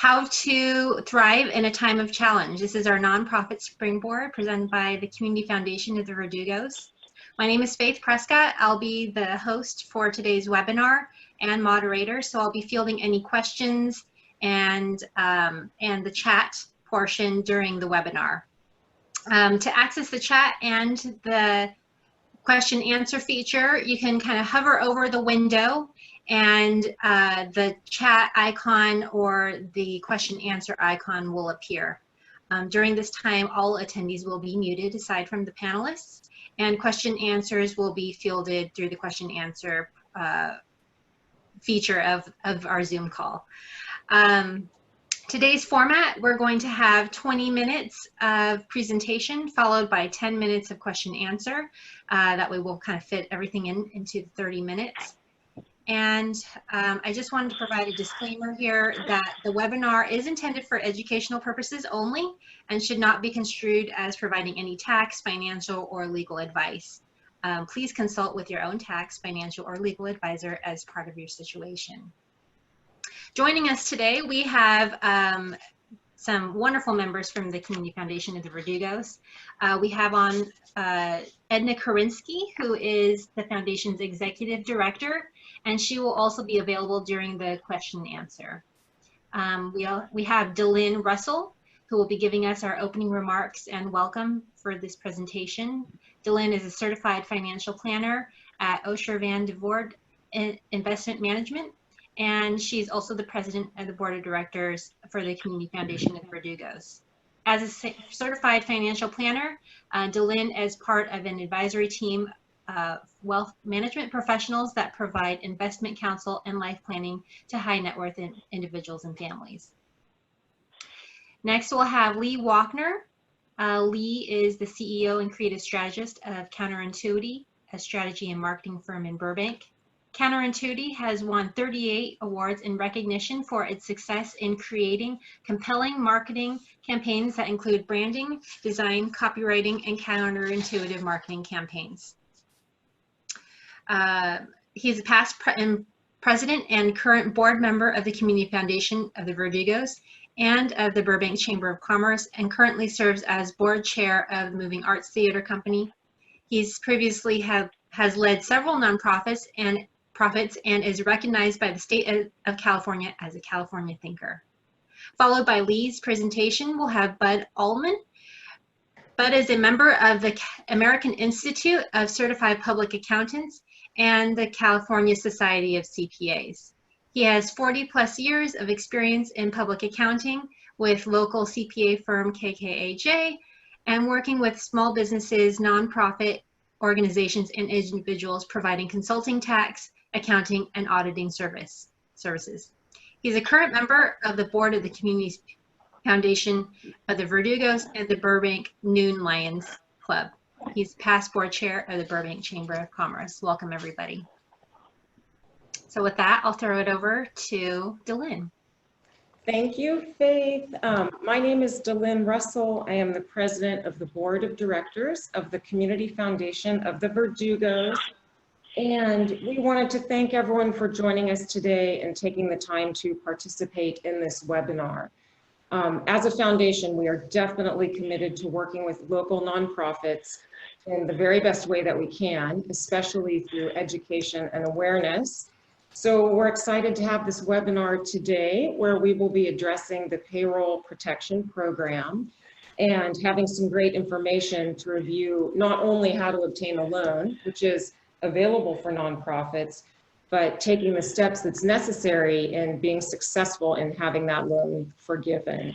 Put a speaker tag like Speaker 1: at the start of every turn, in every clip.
Speaker 1: How to Thrive in a Time of Challenge. This is our nonprofit springboard presented by the Community Foundation of the Verdugos. My name is Faith Prescott. I'll be the host for today's webinar and moderator, so I'll be fielding any questions and the chat portion during the webinar. To access the chat and the question answer feature, you can kind of hover over the window and the chat icon or the question answer icon will appear. During this time, all attendees will be muted aside from the panelists, and question answers will be fielded through the question answer feature of our Zoom call. Today's format, we're going to have 20 minutes of presentation followed by 10 minutes of question answer. That way we'll kind of fit everything into 30 minutes. And I just wanted to provide a disclaimer here that the webinar is intended for educational purposes only and should not be construed as providing any tax, financial, or legal advice. Please consult with your own tax, financial, or legal advisor as part of your situation. Joining us today, we have some wonderful members from the Community Foundation of the Verdugos. We have on Edna Korinsky, who is the Foundation's Executive Director, and she will also be available during the question and answer. We have DeLynn Russel, who will be giving us our opening remarks and welcome for this presentation. DeLynn is a certified financial planner at Osher van de Voorde Investment Management, and she's also the president of the board of directors for the Community Foundation of the Verdugos. As a certified financial planner, DeLynn is part of an advisory team of wealth management professionals that provide investment counsel and life planning to high net worth individuals and families. Next, we'll have Lee Walkner. Lee is the CEO and creative strategist of Counterintuity, a strategy and marketing firm in Burbank. Counterintuity has won 38 awards in recognition for its success in creating compelling marketing campaigns that include branding, design, copywriting, and counterintuitive marketing campaigns. He's a past president and current board member of the Community Foundation of the Verdugos and of the Burbank Chamber of Commerce, and currently serves as board chair of the Moving Arts Theater Company. He's previously has led several nonprofits and is recognized by the state of California as a California thinker. Followed by Lee's presentation, we'll have Bud Allman. Bud is a member of the American Institute of Certified Public Accountants and the California Society of CPAs. He has 40+ years of experience in public accounting with local CPA firm KKAJ and working with small businesses, nonprofit organizations, and individuals providing consulting, tax, accounting, and auditing services. He's a current member of the board of the Community Foundation of the Verdugos and the Burbank Noon Lions Club. He's past board chair of the Burbank Chamber of Commerce. Welcome, everybody. So with that, I'll throw it over to DeLynn.
Speaker 2: Thank you, Faith. My name is DeLynn Russel. I am the president of the board of directors of the Community Foundation of the Verdugos. And we wanted to thank everyone for joining us today and taking the time to participate in this webinar. As a foundation, we are definitely committed to working with local nonprofits in the very best way that we can, especially through education and awareness. So we're excited to have this webinar today where we will be addressing the payroll protection program and having some great information to review not only how to obtain a loan, which is available for nonprofits, but taking the steps that's necessary in being successful in having that loan forgiven.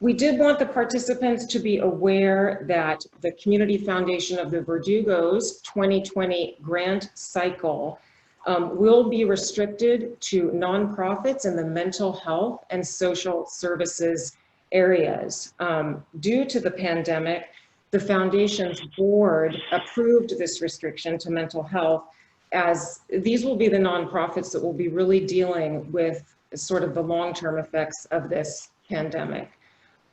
Speaker 2: We did want the participants to be aware that the Community Foundation of the Verdugos 2020 grant cycle will be restricted to nonprofits in the mental health and social services areas. Due to the pandemic, the Foundation's board approved this restriction to mental health, as these will be the nonprofits that will be really dealing with sort of the long-term effects of this pandemic.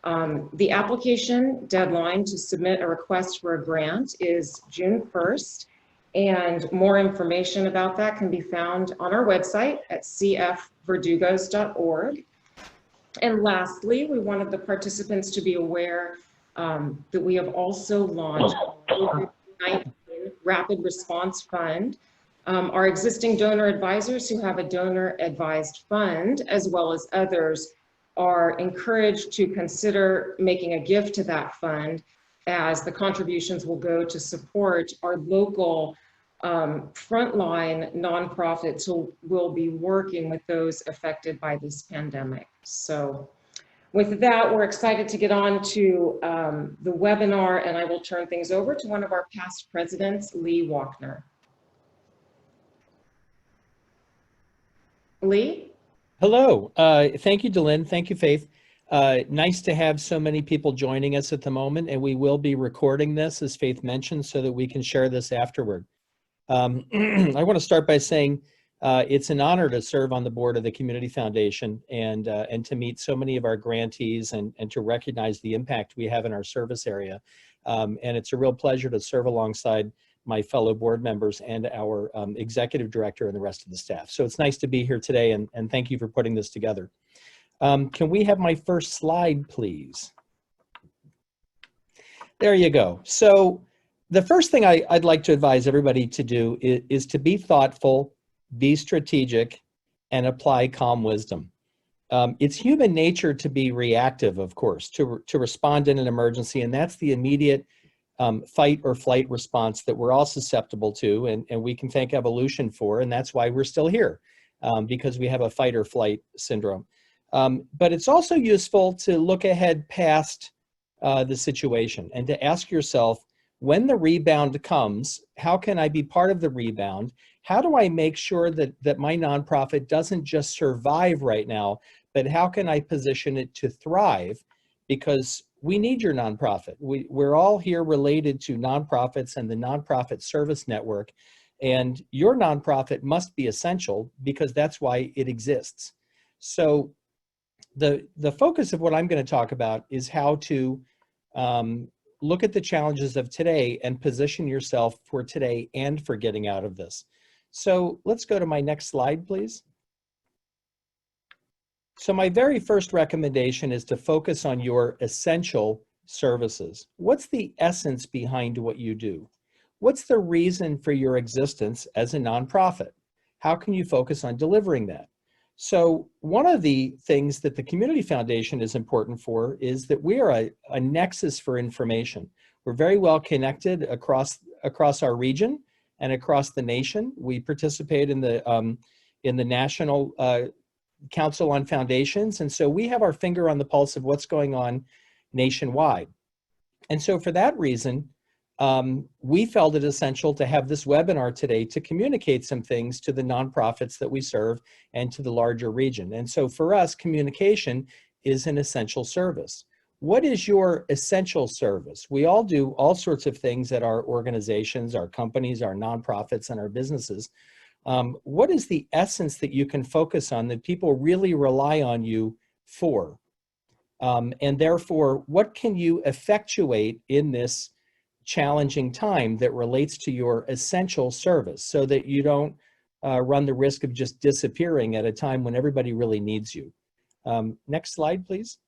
Speaker 2: The application deadline to submit a request for a grant is June 1st, and more information about that can be found on our website at cfverdugos.org. And lastly, we wanted the participants to be aware that we have also launched COVID-19 Rapid Response Fund. Our existing donor advisors who have a donor advised fund, as well as others, are encouraged to consider making a gift to that fund, as the contributions will go to support our local frontline nonprofits who will be working with those affected by this pandemic. So with that, we're excited to get on to the webinar, and I will turn things over to one of our past presidents, Lee Walkner. Lee?
Speaker 3: Hello. Thank you, DeLynn. Thank you, Faith. Nice to have so many people joining us at the moment, and we will be recording this, as Faith mentioned, so that we can share this afterward. I want to start by saying it's an honor to serve on the board of the Community Foundation and to meet so many of our grantees and to recognize the impact we have in our service area. And it's a real pleasure to serve alongside my fellow board members and our executive director and the rest of the staff. So it's nice to be here today, and thank you for putting this together. Can we have my first slide, please? There you go. So the first thing I'd like to advise everybody to do is to be thoughtful, be strategic, and apply calm wisdom. It's human nature to be reactive, of course, to respond in an emergency, and that's the immediate fight or flight response that we're all susceptible to, and we can thank evolution for, and that's why we're still here, because we have a fight or flight syndrome. But it's also useful to look ahead past the situation and to ask yourself, when the rebound comes, how can I be part of the rebound? How do I make sure that my nonprofit doesn't just survive right now, but how can I position it to thrive? Because we need your nonprofit. We're all here related to nonprofits and the nonprofit service network, and your nonprofit must be essential because that's why it exists. So the focus of what I'm going to talk about is how to look at the challenges of today and position yourself for today and for getting out of this. So let's go to my next slide, please. So my very first recommendation is to focus on your essential services. What's the essence behind what you do? What's the reason for your existence as a nonprofit? How can you focus on delivering that? So one of the things that the Community Foundation is important for is that we are a nexus for information. We're very well connected across our region and across the nation. We participate in the National Council on Foundations, and so we have our finger on the pulse of what's going on nationwide. And so for that reason, we felt it essential to have this webinar today to communicate some things to the nonprofits that we serve and to the larger region. And so for us, communication is an essential service. What is your essential service? We all do all sorts of things at our organizations, our companies, our nonprofits, and our businesses. What is the essence that you can focus on that people really rely on you for? And therefore, what can you effectuate in this challenging time that relates to your essential service so that you don't run the risk of just disappearing at a time when everybody really needs you? Next slide, please.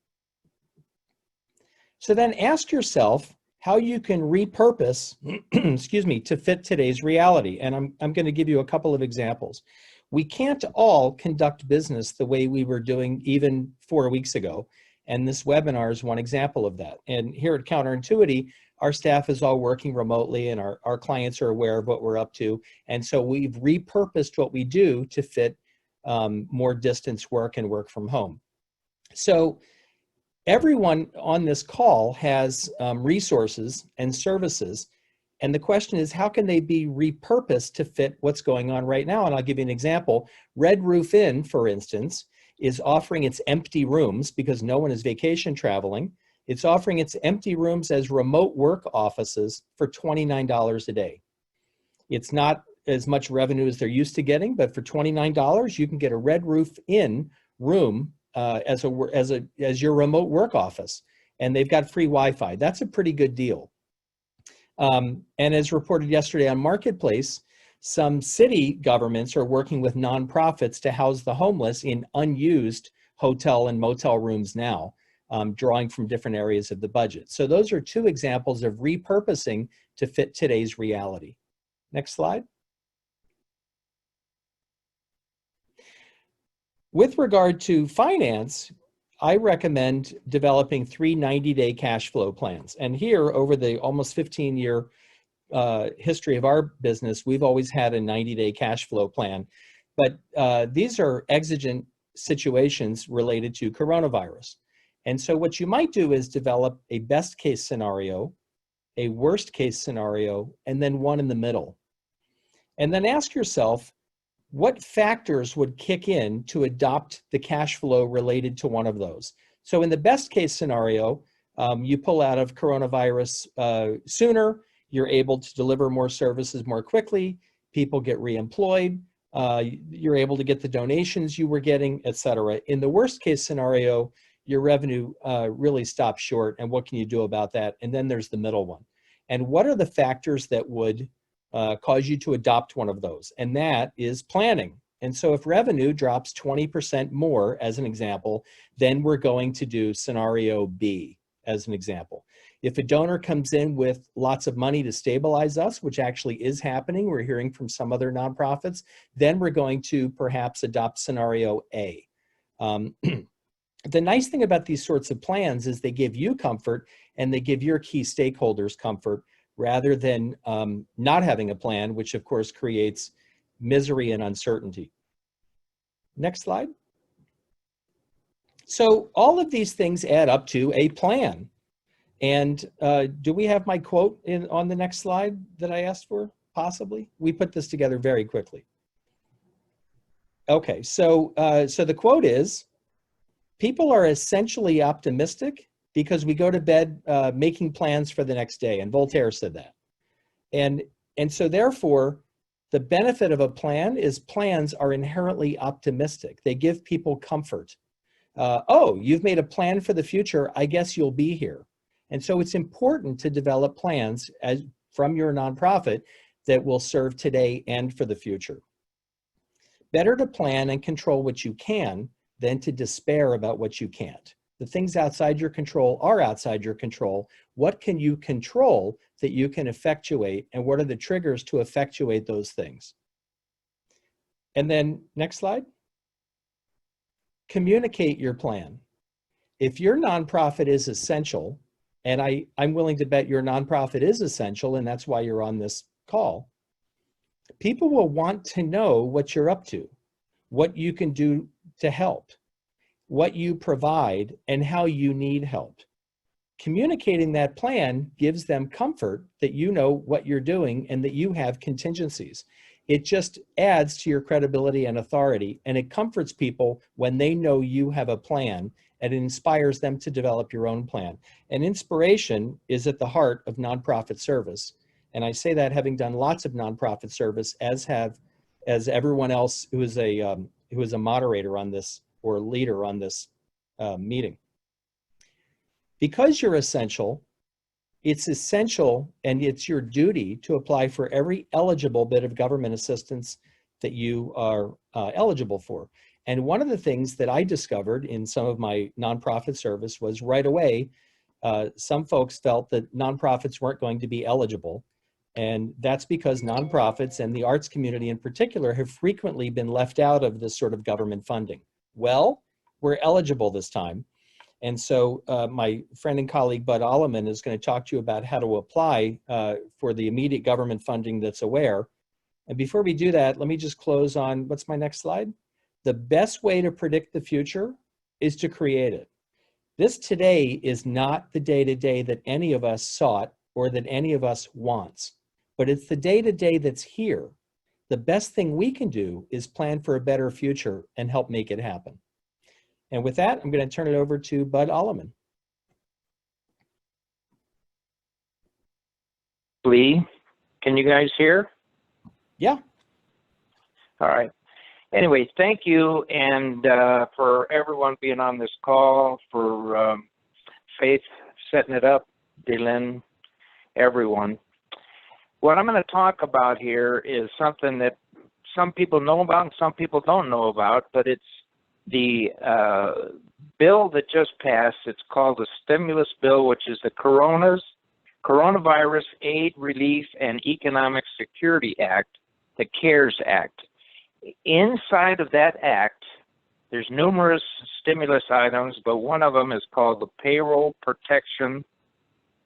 Speaker 3: So then ask yourself how you can repurpose, excuse me, to fit today's reality. And I'm going to give you a couple of examples. We can't all conduct business the way we were doing even 4 weeks ago. And this webinar is one example of that. And here at Counterintuity, our staff is all working remotely and our clients are aware of what we're up to. And so we've repurposed what we do to fit more distance work and work from home. So everyone on this call has resources and services. And the question is, how can they be repurposed to fit what's going on right now? And I'll give you an example. Red Roof Inn, for instance, is offering its empty rooms because no one is vacation traveling. It's offering its empty rooms as remote work offices for $29 a day. It's not as much revenue as they're used to getting, but for $29, you can get a Red Roof Inn room as your remote work office, and they've got free Wi-Fi. That's a pretty good deal. And as reported yesterday on Marketplace, some city governments are working with nonprofits to house the homeless in unused hotel and motel rooms now, drawing from different areas of the budget. So those are two examples of repurposing to fit today's reality. Next slide. With regard to finance, I recommend developing 3 90-day cash flow plans. And here, over the almost 15-year history of our business, we've always had a 90-day cash flow plan. But these are exigent situations related to coronavirus. And so what you might do is develop a best case scenario, a worst case scenario, and then one in the middle. And then ask yourself, what factors would kick in to adopt the cash flow related to one of those? So in the best case scenario, you pull out of coronavirus sooner, you're able to deliver more services more quickly, people get reemployed, you're able to get the donations you were getting, et cetera. In the worst case scenario, your revenue really stops short, and what can you do about that? And then there's the middle one. And what are the factors that would cause you to adopt one of those? And that is planning. And so if revenue drops 20% more, as an example, then we're going to do scenario B, as an example. If a donor comes in with lots of money to stabilize us, which actually is happening, we're hearing from some other nonprofits, then we're going to perhaps adopt scenario A. The nice thing about these sorts of plans is they give you comfort and they give your key stakeholders comfort, rather than not having a plan, which of course creates misery and uncertainty. Next slide. So all of these things add up to a plan. And do we have my quote on the next slide that I asked for? Possibly. We put this together very quickly. Okay, so the quote is, people are essentially optimistic because we go to bed making plans for the next day. And Voltaire said that. And so therefore, the benefit of a plan is plans are inherently optimistic. They give people comfort. Oh, you've made a plan for the future, I guess you'll be here. And so it's important to develop plans from your nonprofit that will serve today and for the future. Better to plan and control what you can than to despair about what you can't. The things outside your control are outside your control. What can you control that you can effectuate, and what are the triggers to effectuate those things? And then next slide. Communicate your plan. If your nonprofit is essential, and I'm willing to bet your nonprofit is essential, and that's why you're on this call, people will want to know what you're up to, what you can do to help, what you provide, and how you need help. Communicating that plan gives them comfort that you know what you're doing and that you have contingencies. It just adds to your credibility and authority, and it comforts people when they know you have a plan, and it inspires them to develop your own plan. And inspiration is at the heart of nonprofit service. And I say that having done lots of nonprofit service, as everyone else who is a moderator on this or leader on this meeting. Because you're essential, it's essential and it's your duty to apply for every eligible bit of government assistance that you are eligible for. And one of the things that I discovered in some of my nonprofit service was right away, some folks felt that nonprofits weren't going to be eligible. And that's because nonprofits and the arts community in particular have frequently been left out of this sort of government funding. Well, we're eligible this time. And so my friend and colleague, Bud Alleman, is going to talk to you about how to apply for the immediate government funding that's aware. And before we do that, let me just close on, what's my next slide? The best way to predict the future is to create it. This today is not the day-to-day that any of us sought or that any of us wants, but it's the day-to-day that's here. The best thing we can do is plan for a better future and help make it happen. And with that, I'm going to turn it over to Bud Alleman.
Speaker 4: Lee, can you guys hear?
Speaker 3: Yeah.
Speaker 4: All right. Anyway, thank you, and for everyone being on this call, for Faith setting it up, DeLynn, everyone. What I'm going to talk about here is something that some people know about and some people don't know about, but it's The bill that just passed, it's called the stimulus bill, which is the Coronavirus Aid, Relief, and Economic Security Act, the CARES Act. Inside of that act, there's numerous stimulus items, but one of them is called the Payroll Protection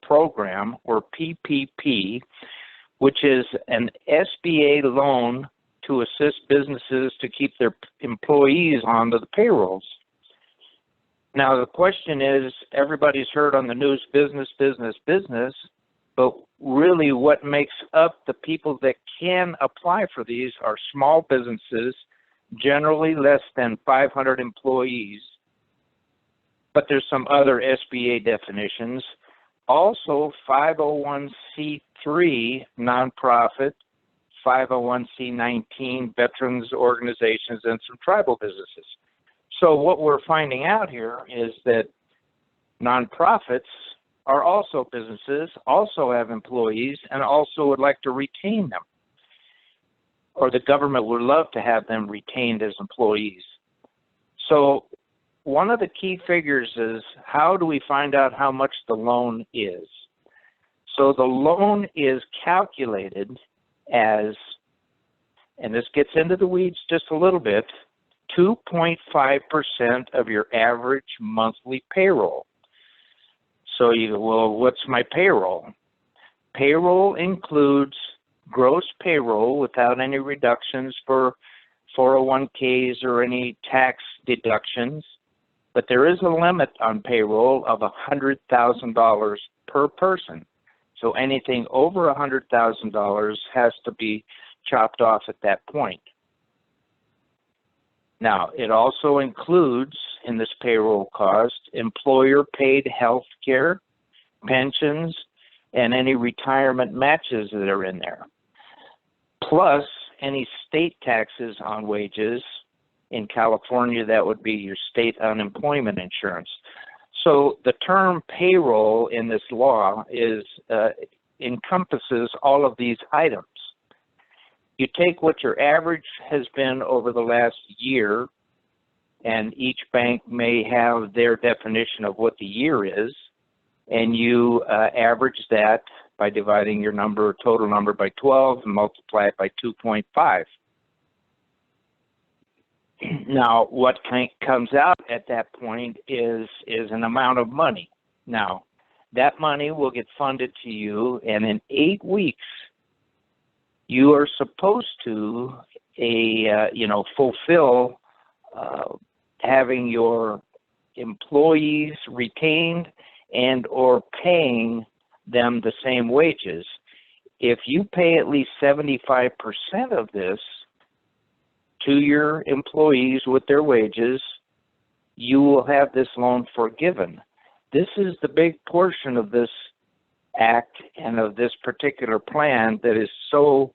Speaker 4: Program, or PPP, which is an SBA loan to assist businesses to keep their employees onto the payrolls. Now, the question is, everybody's heard on the news, business, business, business, but really what makes up the people that can apply for these are small businesses, generally less than 500 employees, but there's some other SBA definitions. Also, 501c3 nonprofit, 501c19 veterans organizations, and some tribal businesses. So what we're finding out here is that nonprofits are also businesses, also have employees, and also would like to retain them. Or the government would love to have them retained as employees. So one of the key figures is, how do we find out how much the loan is? So the loan is calculated as, and this gets into the weeds just a little bit, 2.5% of your average monthly payroll. So well, what's my payroll? Payroll includes gross payroll without any reductions for 401ks or any tax deductions, but there is a limit on payroll of $100,000 per person. So anything over $100,000 has to be chopped off at that point. Now, it also includes, in this payroll cost, employer-paid health care, pensions, and any retirement matches that are in there, plus any state taxes on wages. In California, that would be your state unemployment insurance. So the term payroll in this law encompasses all of these items. You take what your average has been over the last year, and each bank may have their definition of what the year is, and you average that by dividing your total number by 12 and multiply it by 2.5. Now, what comes out at that point is an amount of money. Now, that money will get funded to you, and in 8 weeks, you are supposed to fulfill having your employees retained and or paying them the same wages. If you pay at least 75% of this to your employees with their wages, you will have this loan forgiven. This is the big portion of this act and of this particular plan that is so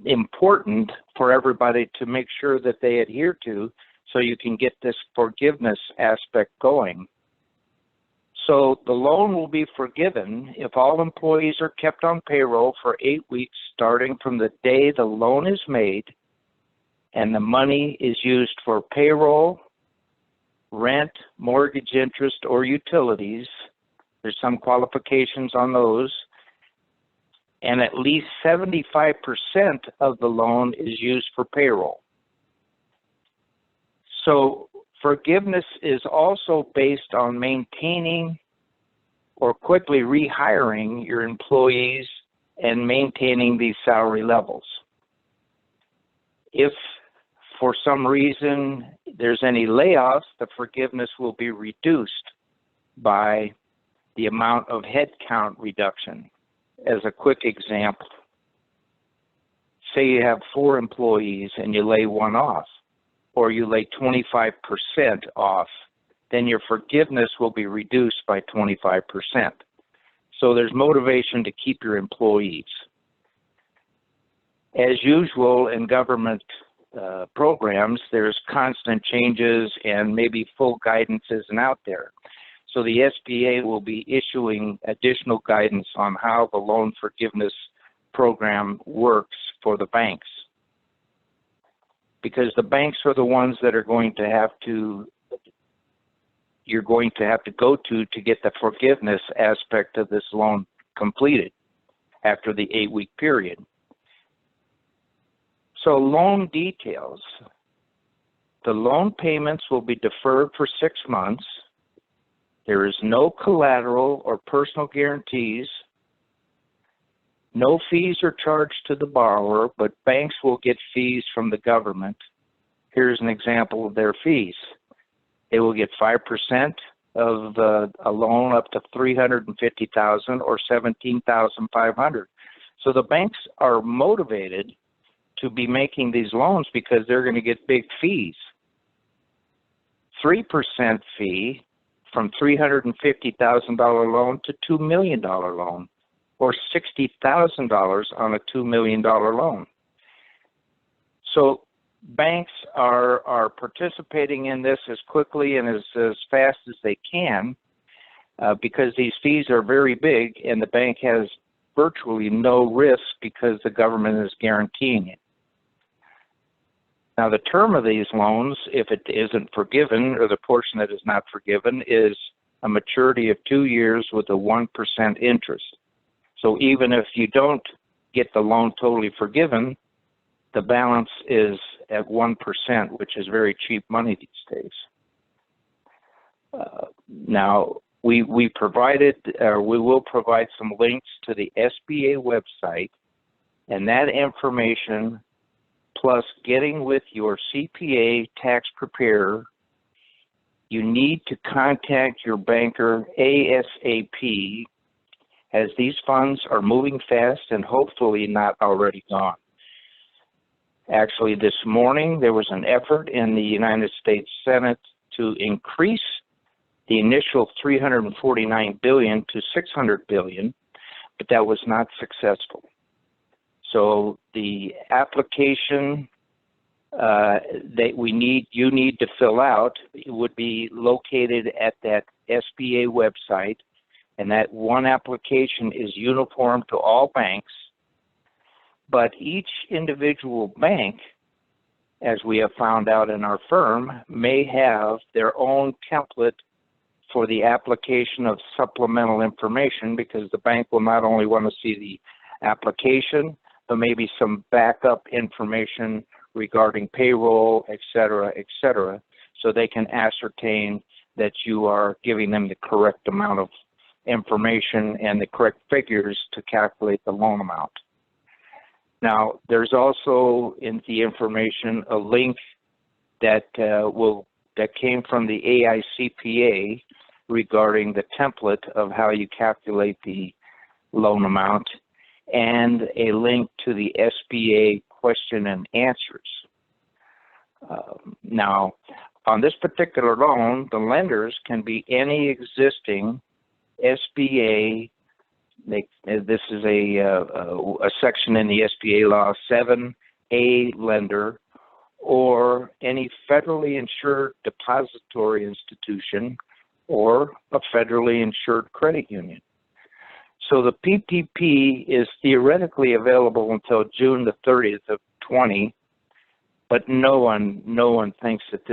Speaker 4: important for everybody to make sure that they adhere to, so you can get this forgiveness aspect going. So the loan will be forgiven if all employees are kept on payroll for 8 weeks starting from the day the loan is made, and the money is used for payroll, rent, mortgage interest, or utilities. There's some qualifications on those. And at least 75% of the loan is used for payroll. So forgiveness is also based on maintaining or quickly rehiring your employees and maintaining these salary levels. If for some reason there's any layoffs, the forgiveness will be reduced by the amount of headcount reduction. As a quick example, say you have 4 employees and you lay 1 off, or you lay 25% off, then your forgiveness will be reduced by 25%. So there's motivation to keep your employees. As usual in government programs, there's constant changes and maybe full guidance isn't out there. So the SBA will be issuing additional guidance on how the loan forgiveness program works for the banks. because the banks are the ones that are going to have to, you're going to have to go to get the forgiveness aspect of this loan completed after the 8-week period. So loan details. The loan payments will be deferred for 6 months. There is no collateral or personal guarantees. No fees are charged to the borrower, but banks will get fees from the government. Here's an example of their fees. They will get 5% of a loan up to $350,000 or $17,500. So the banks are motivated to be making these loans because they're going to get big fees. 3% fee from $350,000 loan to $2 million loan, or $60,000 on a $2 million loan. So banks are participating in this as quickly and as fast as they can because these fees are very big and the bank has virtually no risk because the government is guaranteeing it. Now, the term of these loans, if it isn't forgiven, or the portion that is not forgiven, is a maturity of 2 years with a 1% interest. So even if you don't get the loan totally forgiven, the balance is at 1%, which is very cheap money these days. Now, we will provide some links to the SBA website, and that information, plus getting with your CPA tax preparer, you need to contact your banker ASAP, as these funds are moving fast and hopefully not already gone. Actually, this morning there was an effort in the United States Senate to increase the initial $349 billion to $600 billion, but that was not successful. So the application that you need to fill out would be located at that SBA website, and that one application is uniform to all banks. But each individual bank, as we have found out in our firm, may have their own template for the application of supplemental information, because the bank will not only want to see the application, but maybe some backup information regarding payroll, et cetera, so they can ascertain that you are giving them the correct amount of information and the correct figures to calculate the loan amount. Now, there's also in the information a link that came from the AICPA regarding the template of how you calculate the loan amount, and a link to the SBA question and answers. Now, on this particular loan, the lenders can be any existing SBA. This is a section in the SBA law 7A lender, or any federally insured depository institution, or a federally insured credit union. So the PPP is theoretically available until June the 30th of 20, but no one thinks that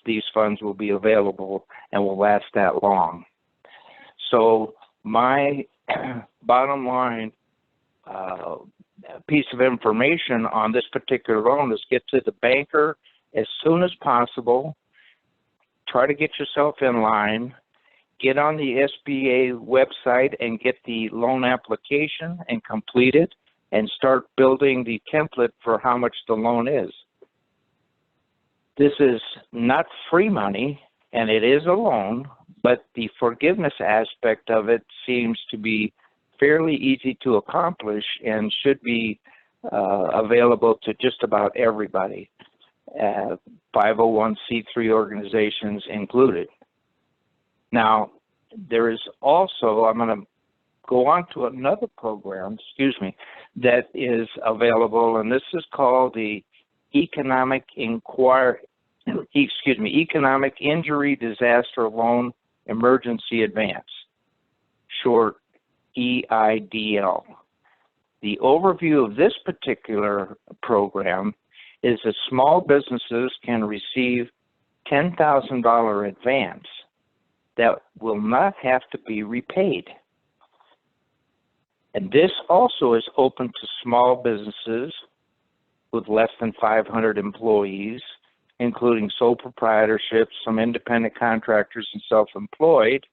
Speaker 4: these funds will be available and will last that long. So my bottom line piece of information on this particular loan is get to the banker as soon as possible. Try to get yourself in line. Get on the SBA website and get the loan application and complete it, and start building the template for how much the loan is. This is not free money, and it is a loan, but the forgiveness aspect of it seems to be fairly easy to accomplish and should be available to just about everybody, 501c3 organizations included. Now, there is also, I'm going to go on to another program, that is available, and this is called the Economic Injury Disaster Loan Emergency Advance, short EIDL. The overview of this particular program is that small businesses can receive $10,000 advance that will not have to be repaid. And this also is open to small businesses with less than 500 employees, including sole proprietorships, some independent contractors and self-employed,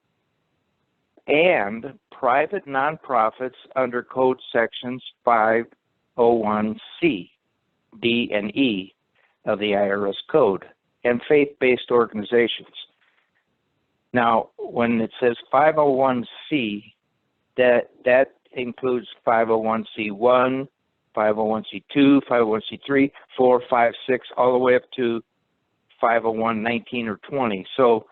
Speaker 4: and private nonprofits under code sections 501C, D, and E of the IRS code, and faith-based organizations. Now, when it says 501C, that includes 501C1, 501C2, 501C3, 4, 5, 6, all the way up to 501, 19, or 20. So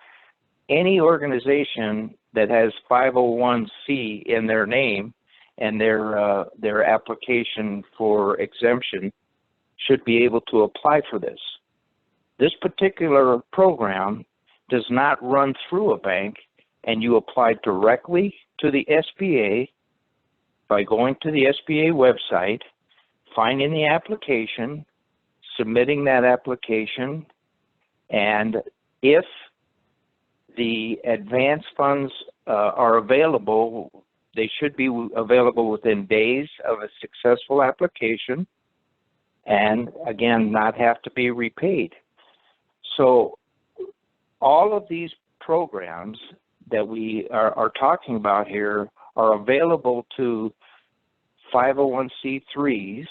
Speaker 4: any organization that has 501C in their name and their application for exemption should be able to apply for this. This particular program does not run through a bank, and you apply directly to the SBA by going to the SBA website, finding the application, submitting that application, and if the advance funds are available, they should be available within days of a successful application, and again, not have to be repaid. So all of these programs that we are talking about here are available to 501c3s.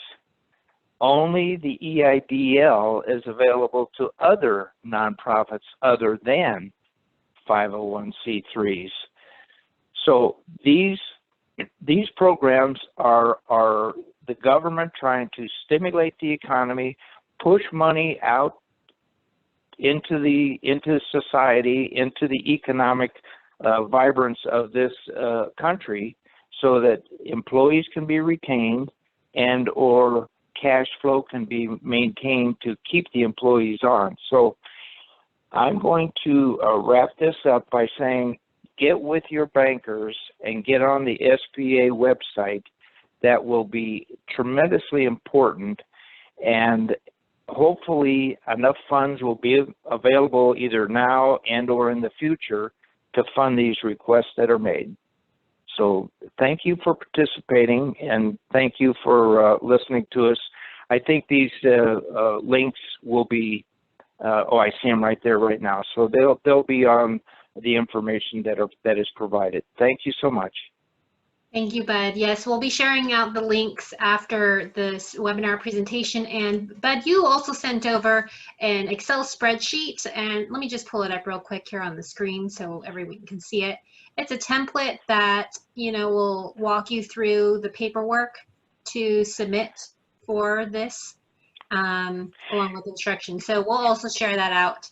Speaker 4: Only the EIDL is available to other nonprofits other than 501c3s. So these programs are the government trying to stimulate the economy, push money out into society, into the economic vibrance of this country, so that employees can be retained and or cash flow can be maintained to keep the employees on. So I'm going to wrap this up by saying, get with your bankers and get on the SBA website. That will be tremendously important, and hopefully enough funds will be available either now and or in the future to fund these requests that are made. So thank you for participating, and thank you for listening to us. I think these links will be, oh, I see them right there right now. So they'll be on the information that is provided. Thank you so much.
Speaker 1: Thank you, Bud. Yes, we'll be sharing out the links after this webinar presentation. And Bud, you also sent over an Excel spreadsheet, and let me just pull it up real quick here on the screen so everyone can see it. It's a template that, will walk you through the paperwork to submit for this, along with instructions. So we'll also share that out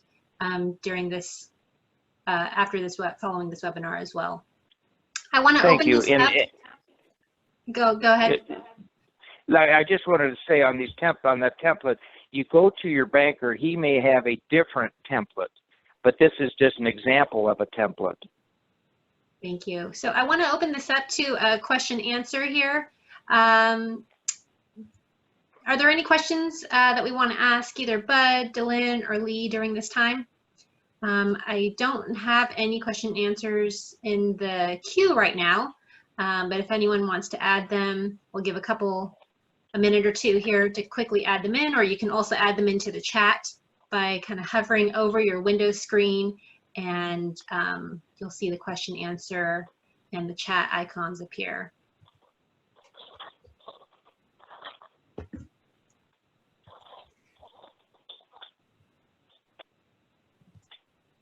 Speaker 1: during this, following this webinar as well. I want to open this up. Go ahead.
Speaker 4: I just wanted to say on that template, you go to your banker, he may have a different template, but this is just an example of a template.
Speaker 1: Thank you. So I want to open this up to a question answer here. Are there any questions that we want to ask either Bud, DeLynn, or Lee during this time? I don't have any question answers in the queue right now, but if anyone wants to add them, we'll give a minute or two here to quickly add them in, or you can also add them into the chat by kind of hovering over your Windows screen, and you'll see the question answer and the chat icons appear.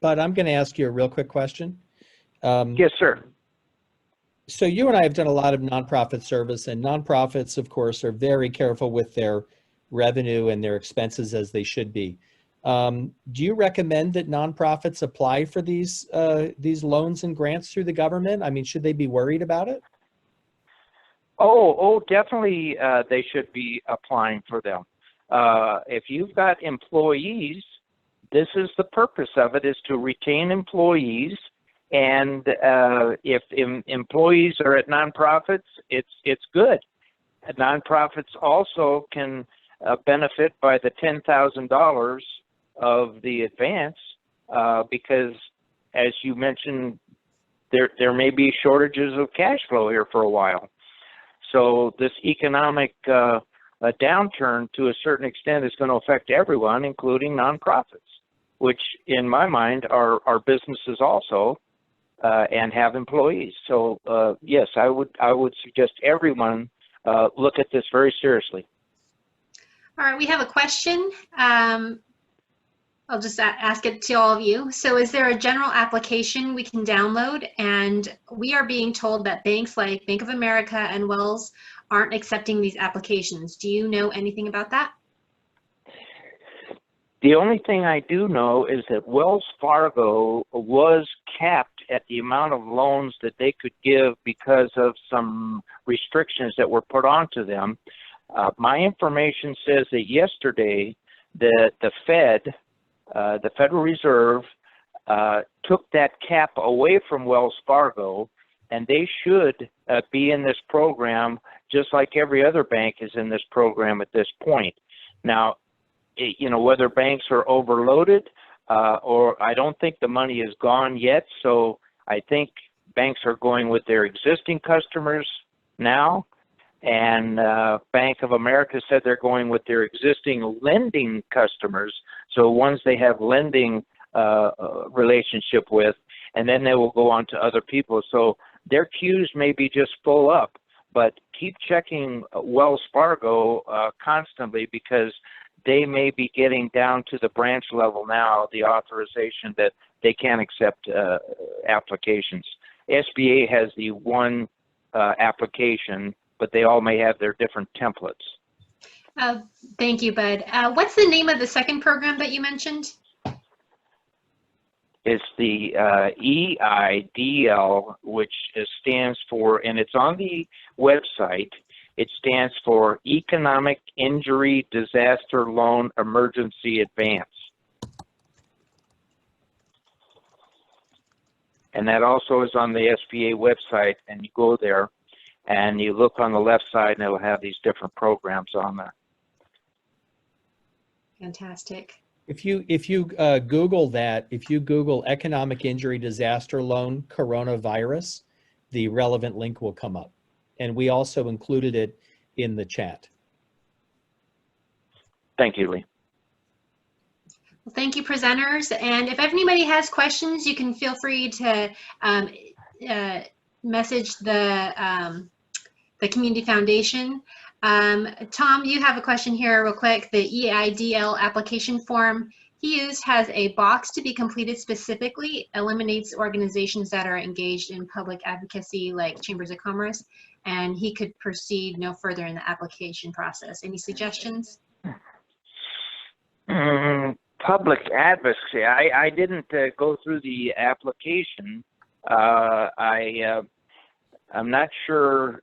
Speaker 3: But I'm going to ask you a real quick question.
Speaker 4: Yes, sir.
Speaker 3: So you and I have done a lot of nonprofit service, and nonprofits, of course, are very careful with their revenue and their expenses, as they should be. Do you recommend that nonprofits apply for these loans and grants through the government? I mean, should they be worried about it?
Speaker 4: Oh, definitely they should be applying for them. If you've got employees, this is the purpose of it, is to retain employees. And if employees are at nonprofits, it's good. Nonprofits also can benefit by the $10,000 of the advance because, as you mentioned, there may be shortages of cash flow here for a while. So this economic downturn, to a certain extent, is going to affect everyone, including nonprofits, which, in my mind, are businesses also and have employees. So yes, I would suggest everyone look at this very seriously.
Speaker 1: All right, we have a question. I'll just ask it to all of you. So is there a general application we can download? And we are being told that banks like Bank of America and Wells aren't accepting these applications. Do you know anything about that?
Speaker 4: The only thing I do know is that Wells Fargo was capped at the amount of loans that they could give because of some restrictions that were put onto them. My information says that yesterday the Federal Reserve took that cap away from Wells Fargo, and they should be in this program just like every other bank is in this program at this point. Now, you know, whether banks are overloaded or I don't think the money is gone yet, so I think banks are going with their existing customers now, and Bank of America said they're going with their existing lending customers, so ones they have lending relationship with, and then they will go on to other people. So their queues may be just full up, but keep checking Wells Fargo constantly, because they may be getting down to the branch level now, the authorization that they can accept applications. SBA has the one application, but they all may have their different templates.
Speaker 1: Thank you, Bud. What's the name of the second program that you mentioned?
Speaker 4: It's the EIDL, which stands for, and it's on the website, it stands for Economic Injury Disaster Loan Emergency Advance. And that also is on the SBA website, and you go there and you look on the left side and it'll have these different programs on there.
Speaker 1: Fantastic.
Speaker 3: If you Google that, if you Google Economic Injury Disaster Loan Coronavirus, the relevant link will come up. And we also included it in the chat.
Speaker 4: Thank you, Lee.
Speaker 1: Well, thank you, presenters. And if anybody has questions, you can feel free to message the Community Foundation. Tom, you have a question here real quick. The EIDL application form he used has a box to be completed specifically, eliminates organizations that are engaged in public advocacy like chambers of commerce, and he could proceed no further in the application process. Any suggestions?
Speaker 4: Public advocacy. I didn't go through the application. I'm not sure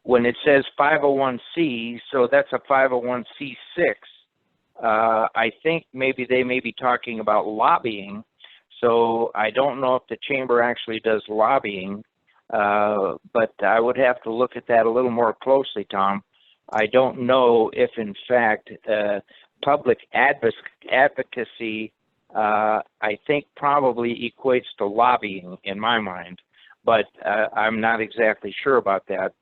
Speaker 4: when it says 501c, so that's a 501c6. I think maybe they may be talking about lobbying. So I don't know if the chamber actually does lobbying, but I would have to look at that a little more closely, Tom. I don't know if, in fact, public advocacy, I think probably equates to lobbying in my mind, but I'm not exactly sure about that.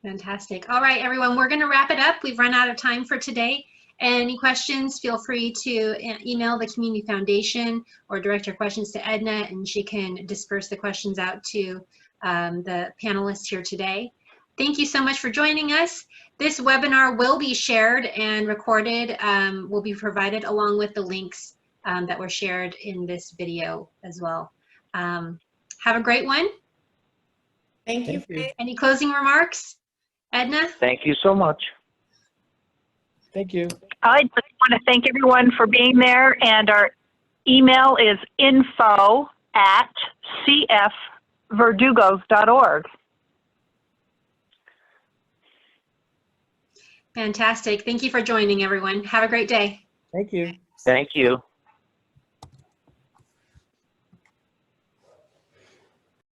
Speaker 1: Fantastic. All right, everyone, we're going to wrap it up. We've run out of time for today. Any questions, feel free to email the Community Foundation or direct your questions to Edna, and she can disperse the questions out to the panelists here today. Thank you so much for joining us. This webinar will be shared and recorded, will be provided along with the links that were shared in this video as well. Have a great one.
Speaker 2: Thank you.
Speaker 1: Any closing remarks? Edna?
Speaker 4: Thank you so much.
Speaker 3: Thank you.
Speaker 5: I just want to thank everyone for being there, and our email is info@cfverdugos.org.
Speaker 1: Fantastic. Thank you for joining, everyone. Have a great day.
Speaker 3: Thank you.
Speaker 4: Thank you.